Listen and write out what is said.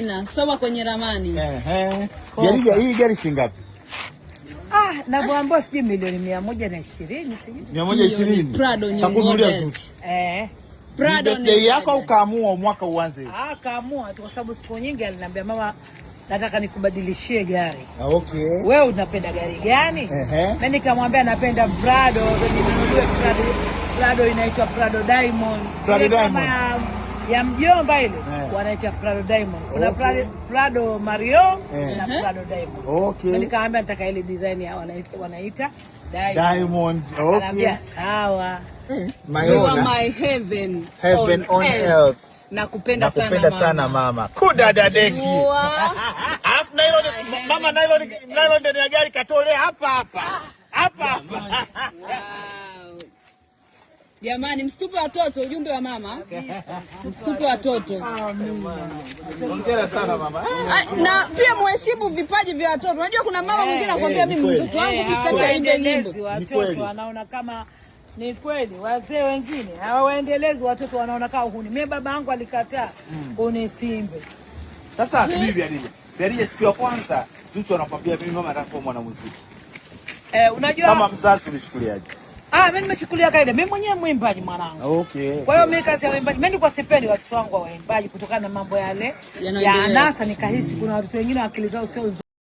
Na soma kwenye ramani. Hii gari shilingi ngapi? Na Bwambo sijui milioni 120 sijui. 120. Prado new model. Prado ni yako ukaamua mwaka uanze. Kaamua tu kwa sababu siku nyingi aliniambia mama nataka nikubadilishie gari. Okay. Wewe unapenda gari gani? Mimi nikamwambia napenda Prado, ndio Prado inaitwa Prado Diamond. Prado Diamond. Ya mjomba ile wanaita Prado Diamond. Kuna Prado Mario na Prado Diamond. Okay. Mimi nikamwambia nataka ile design ya wanaita Diamond. Okay. Sawa. You are my heaven on earth. Nakupenda sana mama. Kudada deki. Alafu na hilo mama na hilo ndani ya gari katole hapa. Jamani, msitupe watoto, ujumbe wa mama. Msitupe watoto. Hongera sana mama. Na pia muheshimu vipaji vya watoto. Unajua kuna mama mwingine anakuambia mimi mtoto wangu msitakaendelezi watoto wanaona kama ni kweli. Wazee wengine hawaendelezi watoto wanaona kama huni. Mimi baba yangu alikataa unisimbe. Sasa bibi siku ya kwanza Zuchu anakuambia mimi mama nataka kuwa mwanamuziki. Unajua kama mzazi ulichukuliaje? Mimi nimechukulia kaida. Mimi mwenyewe mwimbaji mwanangu. Okay. Kwa hiyo mimi kazi ya mwimbaji, mimi nilikuwa sipendi watoto wangu waimbaji kutokana na mambo yale ya anasa, nikahisi kuna watoto wengine akili zao sio